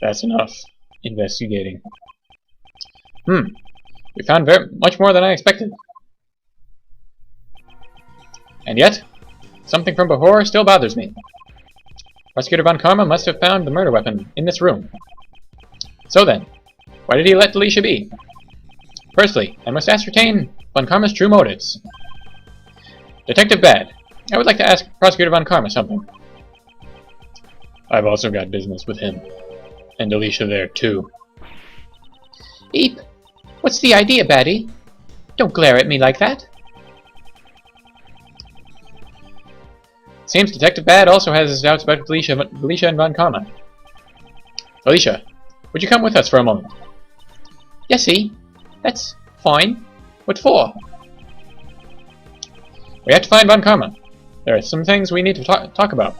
That's enough. Investigating. We found much more than I expected. And yet, something from before still bothers me. Prosecutor Von Karma must have found the murder weapon in this room. So then, why did he let Delisha be? Firstly, I must ascertain Von Karma's true motives. Detective Bad, I would like to ask Prosecutor Von Karma something. I've also got business with him. And Delisha there, too. Eep! What's the idea, Baddie? Don't glare at me like that. Seems Detective Bad also has his doubts about Delisha and Von Karma. Delisha, would you come with us for a moment? Yesy, that's fine. What for? We have to find Von Karma. There are some things we need to talk about.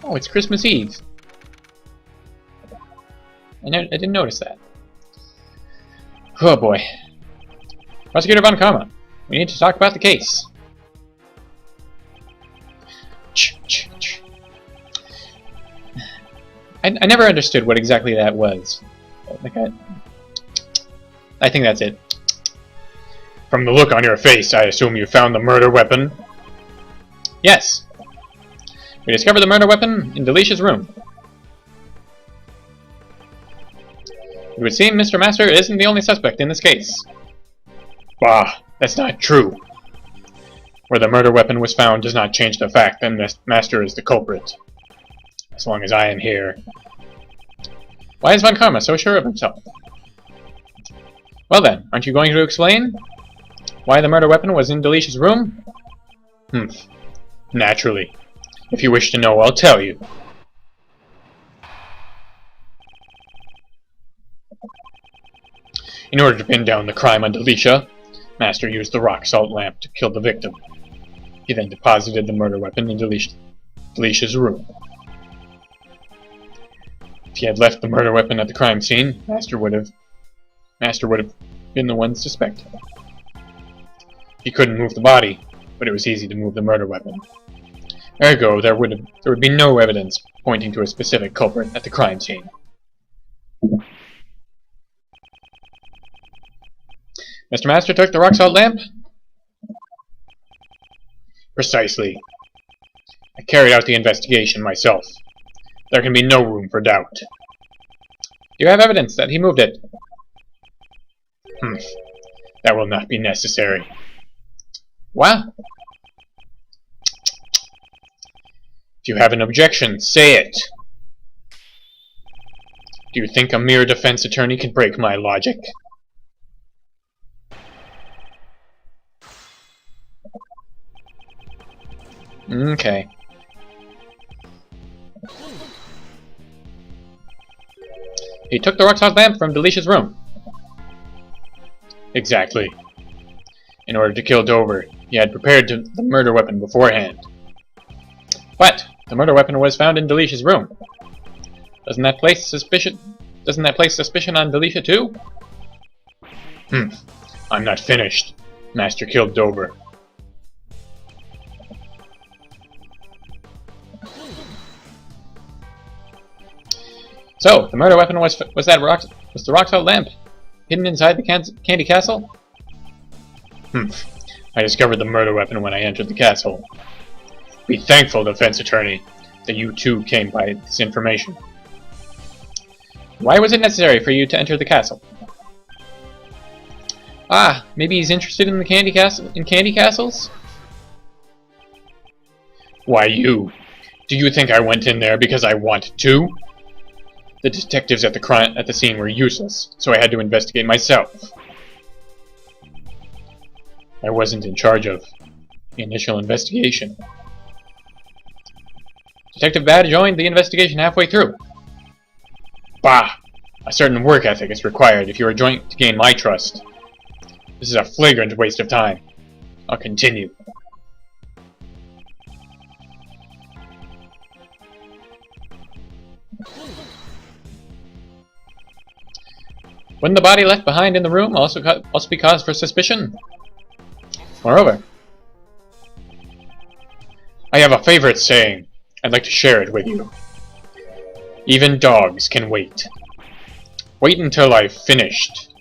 Oh, it's Christmas Eve. I didn't notice that. Oh boy. Prosecutor Von Karma, we need to talk about the case. I never understood what exactly that was. I think that's it. From the look on your face, I assume you found the murder weapon? Yes. We discovered the murder weapon in Delisha's room. It would seem Mr. Master isn't the only suspect in this case. Bah, that's not true. Where the murder weapon was found does not change the fact that Master is the culprit. As long as I am here. Why is Von Karma so sure of himself? Well then, aren't you going to explain why the murder weapon was in Delisha's room? Naturally. If you wish to know, I'll tell you. In order to pin down the crime on Delisha, Master used the rock salt lamp to kill the victim. He then deposited the murder weapon in Delisha's room. If he had left the murder weapon at the crime scene, Master would have been the one suspected. He couldn't move the body, but it was easy to move the murder weapon. Ergo, there would be no evidence pointing to a specific culprit at the crime scene. Mr. Master took the rock salt lamp? Precisely. I carried out the investigation myself. There can be no room for doubt. Do you have evidence that he moved it? That will not be necessary. What? If you have an objection, say it. Do you think a mere defense attorney can break my logic? Okay. He took the rock salt lamp from Delisha's room. Exactly. In order to kill Dover, he had prepared the murder weapon beforehand. But the murder weapon was found in Delisha's room. Doesn't that place suspicion on Delisha too? I'm not finished. Master killed Dover. So, the murder weapon was the rock salt lamp hidden inside the candy castle? I discovered the murder weapon when I entered the castle. Be thankful, defense attorney, that you too came by this information. Why was it necessary for you to enter the castle? Ah, maybe he's interested in the candy castles? Why you? Do you think I went in there because I wanted to? The detectives at the scene were useless, so I had to investigate myself. I wasn't in charge of the initial investigation. Detective Bad joined the investigation halfway through. Bah! A certain work ethic is required if you are to gain my trust. This is a flagrant waste of time. I'll continue. Wouldn't the body left behind in the room also be cause for suspicion? Moreover, I have a favorite saying. I'd like to share it with you. Even dogs can wait. Wait until I've finished.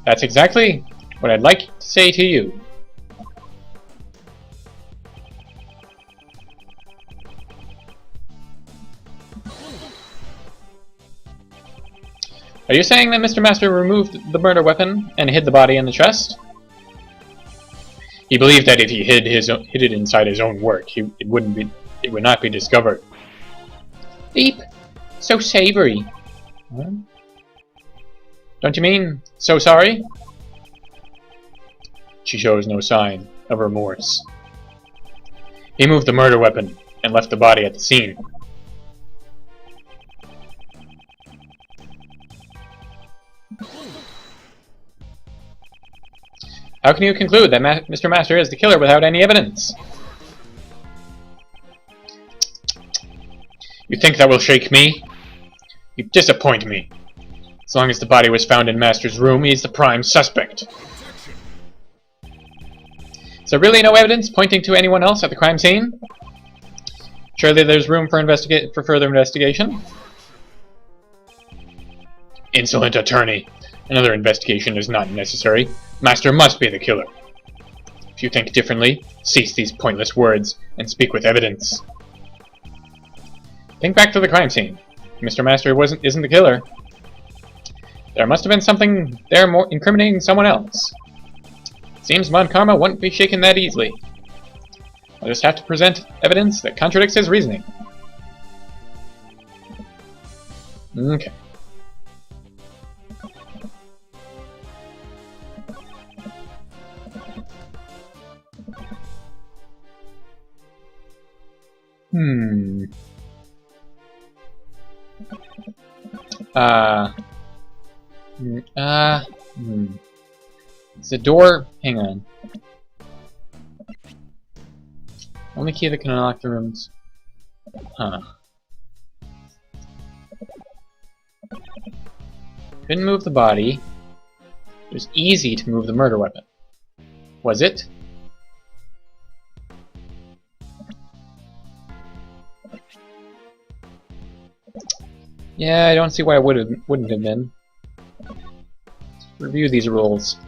That's exactly what I'd like to say to you. Are you saying that Mr. Master removed the murder weapon and hid the body in the chest? He believed that if he hid it inside his own work, it would not be discovered. Beep. So savory. What? Don't you mean so sorry? She shows no sign of remorse. He moved the murder weapon and left the body at the scene. How can you conclude that Mr. Master is the killer without any evidence? You think that will shake me? You disappoint me. As long as the body was found in Master's room, he's the prime suspect. Is there really no evidence pointing to anyone else at the crime scene? Surely there's room for further investigation? Insolent attorney. Another investigation is not necessary. Master must be the killer. If you think differently, cease these pointless words and speak with evidence. Think back to the crime scene. Mr. Master isn't the killer. There must have been something there more incriminating someone else. Seems Mon Karma won't be shaken that easily. I'll just have to present evidence that contradicts his reasoning. Okay. It's a door. Hang on. Only key that can unlock the rooms. Huh. Couldn't move the body. It was easy to move the murder weapon. Was it? Yeah, I don't see why it wouldn't have been. Let's review these rules.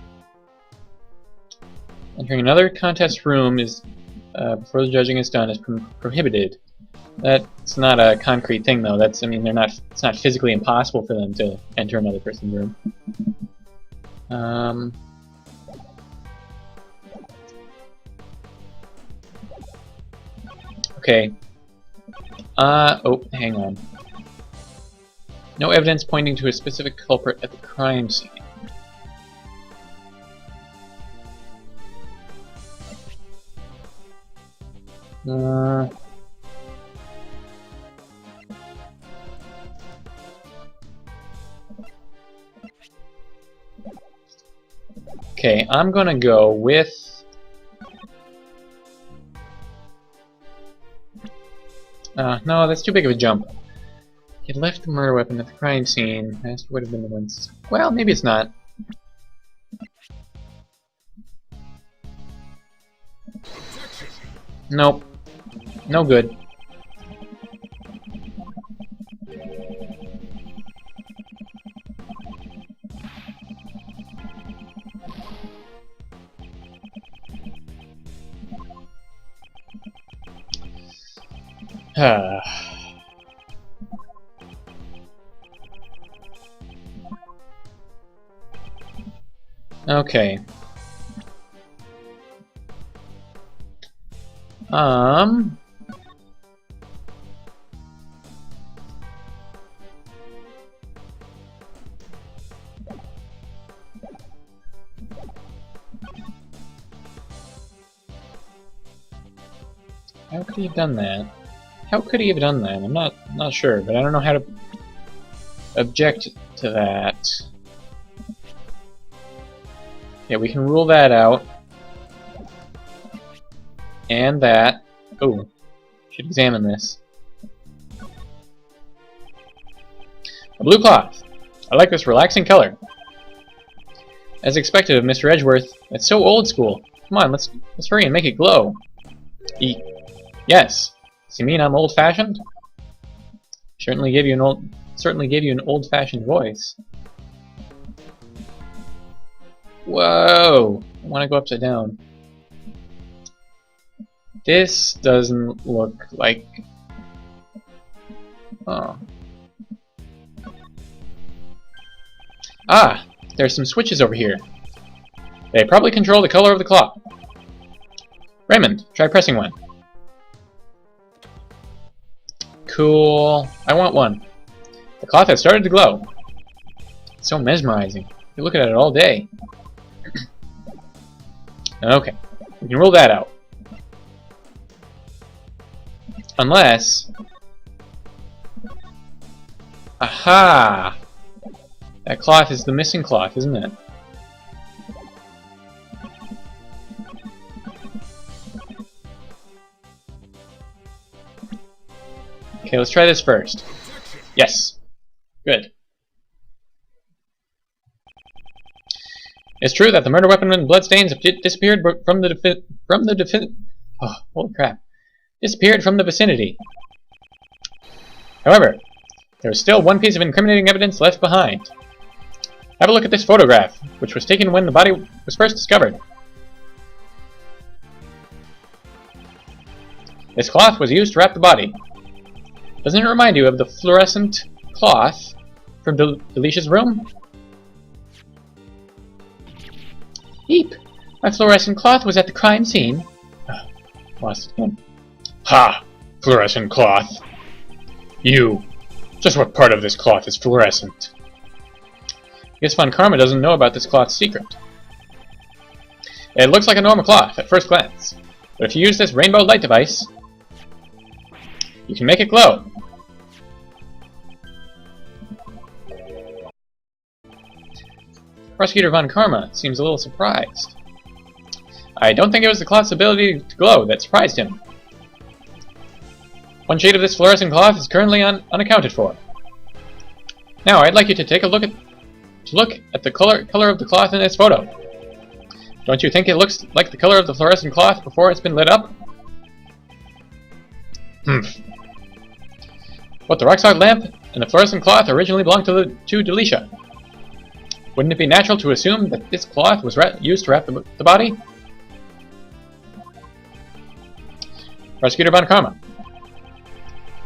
Entering another contest room is before the judging is done is prohibited. That's not a concrete thing, though. It's not physically impossible for them to enter another person's room. Okay. Oh, hang on. No evidence pointing to a specific culprit at the crime scene. Okay, I'm gonna go with... no, that's too big of a jump. He had left the murder weapon at the crime scene. Master would have been the ones. Well, maybe it's not. Nope. No good. Okay. How could he have done that? How could he have done that? I'm not sure, but I don't know how to object to that. Yeah, we can rule that out. And that. Oh, should examine this. A blue cloth. I like this relaxing color. As expected of Mr. Edgeworth, it's so old school. Come on, let's hurry and make it glow. Yes. Does he mean I'm old-fashioned? Certainly gave you an old-fashioned voice. Whoa! I want to go upside down. This doesn't look like... Oh. Ah! There's some switches over here. They probably control the color of the cloth. Raymond, try pressing one. Cool. I want one. The cloth has started to glow. It's so mesmerizing. You look at it all day. Okay. We can rule that out. Unless... Aha! That cloth is the missing cloth, isn't it? Okay, let's try this first. Yes. Good. It's true that the murder weapon and bloodstains have disappeared from the oh, holy crap. Disappeared from the vicinity. However, there is still one piece of incriminating evidence left behind. Have a look at this photograph, which was taken when the body was first discovered. This cloth was used to wrap the body. Doesn't it remind you of the fluorescent cloth from Delicia's room? Eep! My fluorescent cloth was at the crime scene. Lost it again. Ha! Fluorescent cloth. You! Just what part of this cloth is fluorescent? I guess Von Karma doesn't know about this cloth's secret. It looks like a normal cloth at first glance, but if you use this rainbow light device, you can make it glow. Prosecutor Von Karma seems a little surprised. I don't think it was the cloth's ability to glow that surprised him. One shade of this fluorescent cloth is currently unaccounted for. Now, I'd like you to take a look at the color of the cloth in this photo. Don't you think it looks like the color of the fluorescent cloth before it's been lit up? Both the rock-solid lamp and the fluorescent cloth originally belonged to Delicia. Wouldn't it be natural to assume that this cloth was used to wrap the body? Prosecutor Von Karma.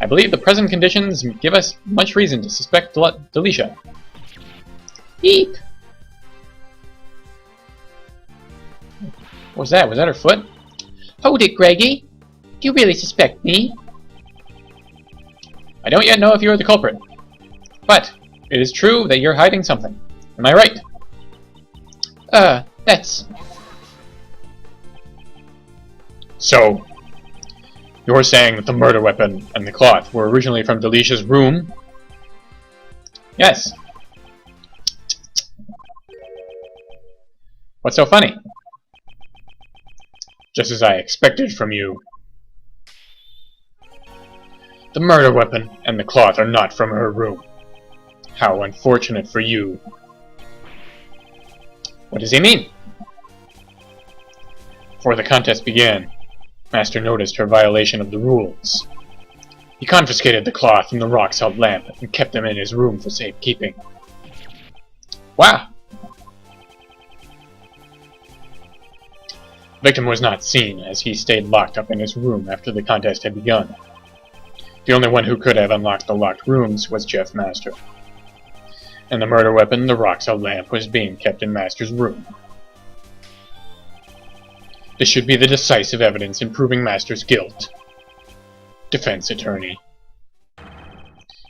I believe the present conditions give us much reason to suspect Delicia. Eep! What was that? Was that her foot? Hold it, Greggy. Do you really suspect me? I don't yet know if you are the culprit. But it is true that you're hiding something. Am I right? That's... So, you're saying that the murder weapon and the cloth were originally from Delicia's room? Yes. What's so funny? Just as I expected from you. The murder weapon and the cloth are not from her room. How unfortunate for you. What does he mean? Before the contest began, Master noticed her violation of the rules. He confiscated the cloth and the rock-salt lamp and kept them in his room for safekeeping. Wow! The victim was not seen, as he stayed locked up in his room after the contest had begun. The only one who could have unlocked the locked rooms was Jeff Master. And the murder weapon, the rock-salt lamp, was being kept in Master's room. This should be the decisive evidence in proving Master's guilt. Defense attorney.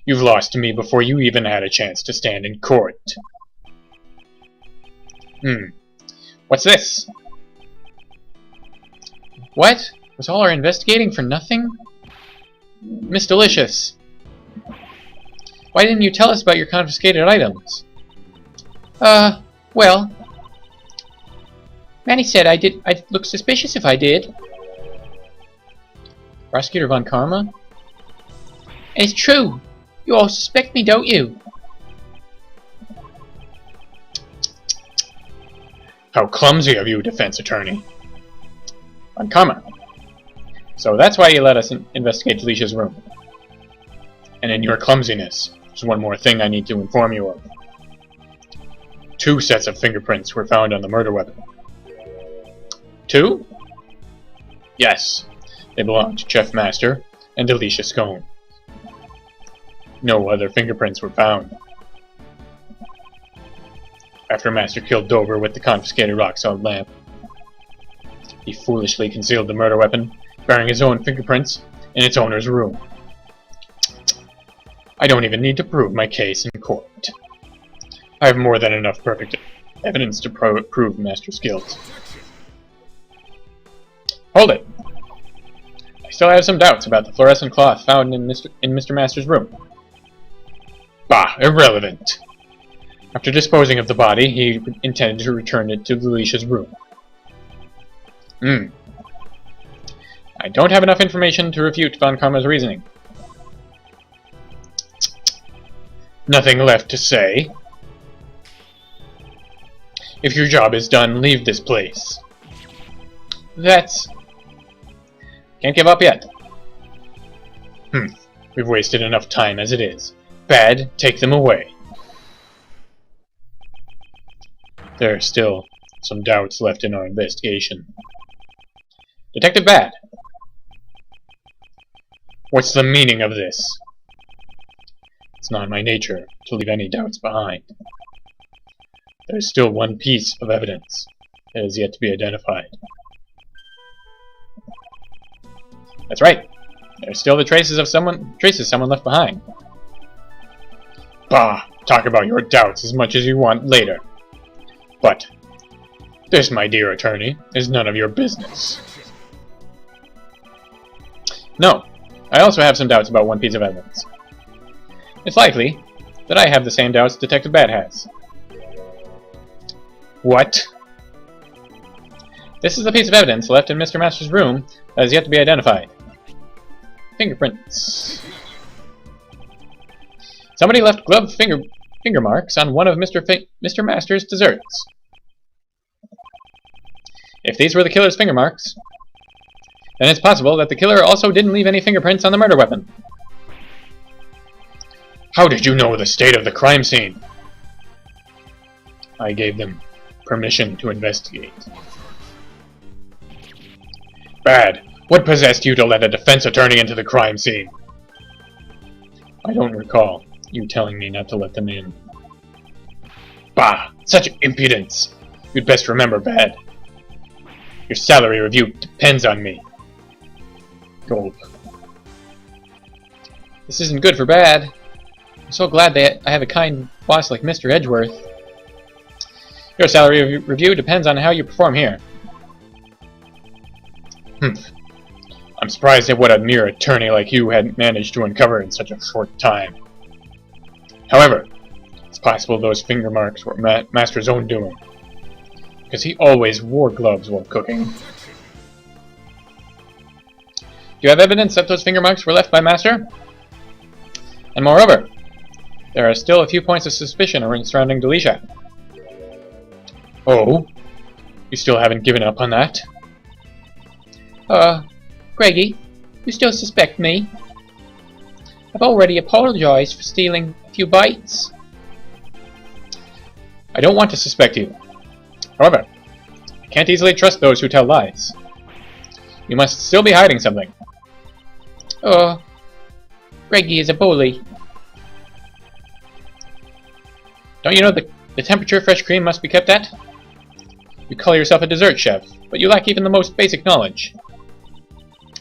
You've lost to me before you even had a chance to stand in court. What's this? What? Was all our investigating for nothing? Miss Delicious. Why didn't you tell us about your confiscated items? Well... Manny said I'd look suspicious if I did. Prosecutor Von Karma? And it's true. You all suspect me, don't you? How clumsy of you, defense attorney. Von Karma, So that's why you let us investigate Delicia's room. And in your clumsiness, there's one more thing I need to inform you of. 2 sets of fingerprints were found on the murder weapon. 2? Yes. They belong to Chef Master and Delicia Scone. No other fingerprints were found. After Master killed Dover with the confiscated rock-solid lamp, he foolishly concealed the murder weapon, bearing his own fingerprints in its owner's room. I don't even need to prove my case in court. I have more than enough perfect evidence to prove Master's guilt. Hold it! I still have some doubts about the fluorescent cloth found in Mr. Master's room. Bah, irrelevant! After disposing of the body, he intended to return it to Delicia's room. I don't have enough information to refute Von Karma's reasoning. Nothing left to say. If your job is done, leave this place. That's... Can't give up yet. We've wasted enough time as it is. Bad, take them away. There are still some doubts left in our investigation. Detective Bad! What's the meaning of this? It's not my nature to leave any doubts behind. There is still one piece of evidence that is yet to be identified. That's right. There are still the traces someone left behind. Bah! Talk about your doubts as much as you want later. But this, my dear attorney, is none of your business. No, I also have some doubts about one piece of evidence. It's likely that I have the same doubts Detective Bad has. What? This is a piece of evidence left in Mr. Master's room that is yet to be identified. Fingerprints. Somebody left glove finger marks on one of Mr. Master's desserts. If these were the killer's finger marks, then it's possible that the killer also didn't leave any fingerprints on the murder weapon. How did you know the state of the crime scene? I gave them permission to investigate. Bad. What possessed you to let a defense attorney into the crime scene? I don't recall you telling me not to let them in. Bah! Such impudence! You'd best remember, Bad. Your salary review depends on me. Gulp. This isn't good for Bad. I'm so glad that I have a kind boss like Mr. Edgeworth. Your salary review depends on how you perform here. I'm surprised at what a mere attorney like you had managed to uncover in such a short time. However, it's possible those finger marks were Master's own doing, because he always wore gloves while cooking. Do you have evidence that those finger marks were left by Master? And moreover, there are still a few points of suspicion surrounding Delicia. Oh? You still haven't given up on that? Greggy, you still suspect me? I've already apologized for stealing a few bites. I don't want to suspect you. However, I can't easily trust those who tell lies. You must still be hiding something. Greggy is a bully. Don't you know the temperature fresh cream must be kept at? You call yourself a dessert chef, but you lack even the most basic knowledge.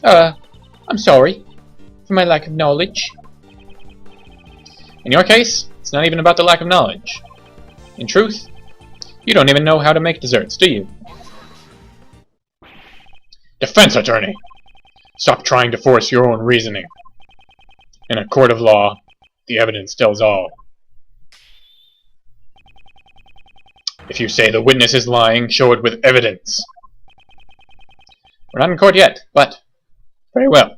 I'm sorry for my lack of knowledge. In your case, it's not even about the lack of knowledge. In truth, you don't even know how to make desserts, do you? Defense attorney! Stop trying to force your own reasoning. In a court of law, the evidence tells all. If you say the witness is lying, show it with evidence. We're not in court yet, but... very well.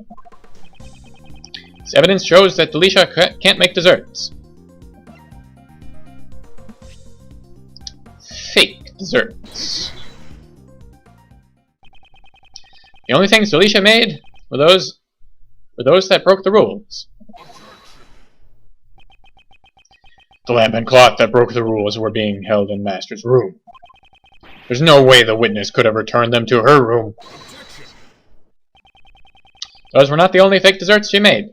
This evidence shows that Delicia can't make desserts. Fake desserts. The only things Delicia made were those that broke the rules. The lamp and cloth that broke the rules were being held in Master's room. There's no way the witness could have returned them to her room. Those were not the only fake desserts she made.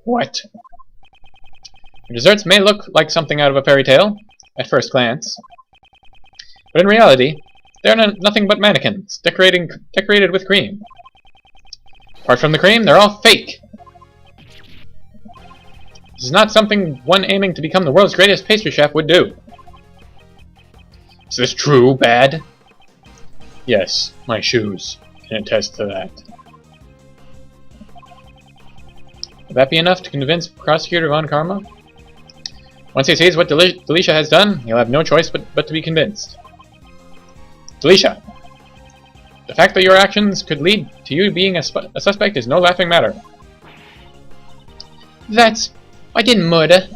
What? Her desserts may look like something out of a fairy tale, at first glance. But in reality, they're nothing but mannequins, decorated with cream. Apart from the cream, they're all fake. This is not something one aiming to become the world's greatest pastry chef would do. Is this true, Bad? Yes, my shoes can attest to that. Will that be enough to convince Prosecutor Von Karma? Once he sees what Delisha has done, he'll have no choice but to be convinced. Delisha, the fact that your actions could lead to you being a suspect is no laughing matter. I didn't murder.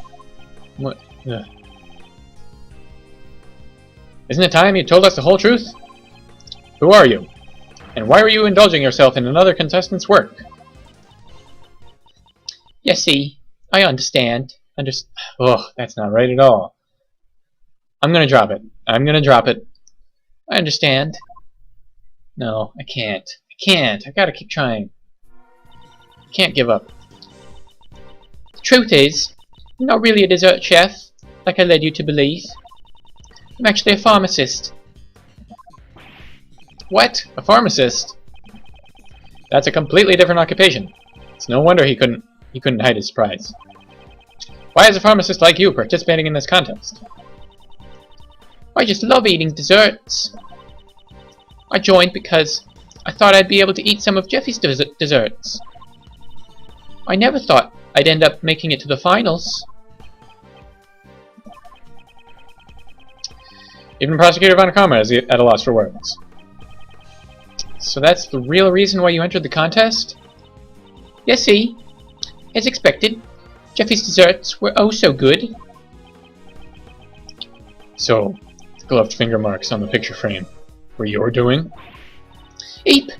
Isn't it time you told us the whole truth? Who are you? And why were you indulging yourself in another contestant's work? You see, I understand. Oh, that's not right at all. I'm gonna drop it. I understand. No, I can't. I gotta keep trying. I can't give up. The truth is, I'm not really a dessert chef, like I led you to believe. I'm actually a pharmacist. What? A pharmacist? That's a completely different occupation. It's no wonder he couldn't hide his surprise. Why is a pharmacist like you participating in this contest? I just love eating desserts. I joined because I thought I'd be able to eat some of Jeffy's desserts. I never thought I'd end up making it to the finals. Even Prosecutor Von Karma is at a loss for words. So that's the real reason why you entered the contest? Yes, see. As expected, Jeffy's desserts were oh so good. So, the gloved finger marks on the picture frame were your doing? Eep!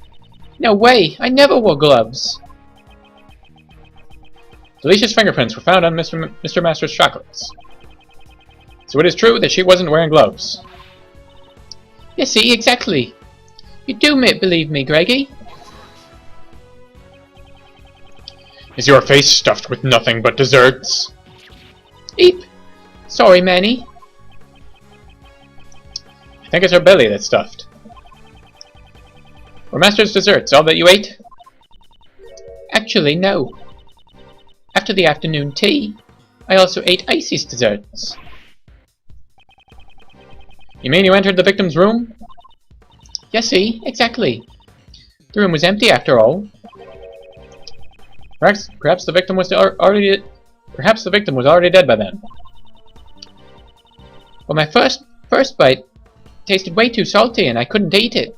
No way! I never wore gloves! Delisha's fingerprints were found on Mr. Master's chocolates. So it is true that she wasn't wearing gloves. Yes, see, exactly. You do believe me, Greggy? Is your face stuffed with nothing but desserts? Eep! Sorry, Manny. I think it's her belly that's stuffed. Were Master's desserts all that you ate? Actually, no. After the afternoon tea, I also ate Icy's desserts. You mean you entered the victim's room? Yes, see, exactly. The room was empty after all. Perhaps the victim was already dead by then. Well, my first bite tasted way too salty and I couldn't eat it.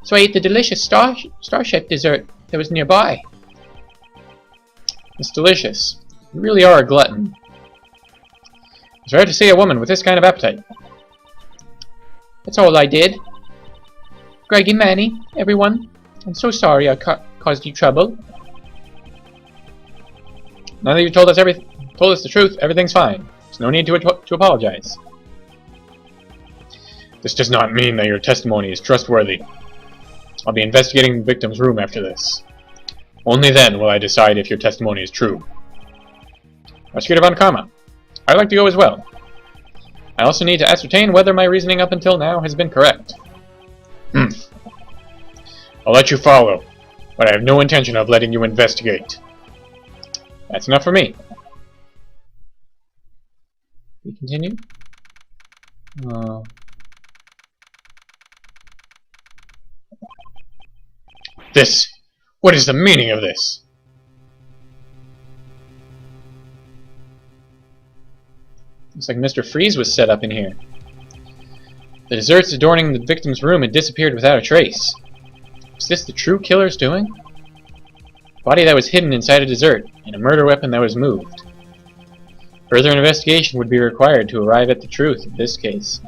So I ate the delicious Starship dessert that was nearby. It's delicious. You really are a glutton. It's rare to see a woman with this kind of appetite. That's all I did. Greggy, Manny, everyone, I'm so sorry I caused you trouble. Now that you've told us the truth, everything's fine. There's no need to apologize. This does not mean that your testimony is trustworthy. I'll be investigating the victim's room after this. Only then will I decide if your testimony is true. Prosecutor Von Karma, I'd like to go as well. I also need to ascertain whether my reasoning up until now has been correct. I'll let you follow, but I have no intention of letting you investigate. That's enough for me. We continue? What is the meaning of this? Looks like Mr. Freeze was set up in here. The desserts adorning the victim's room had disappeared without a trace. Was this the true killer's doing? A body that was hidden inside a dessert, and a murder weapon that was moved. Further investigation would be required to arrive at the truth of this case.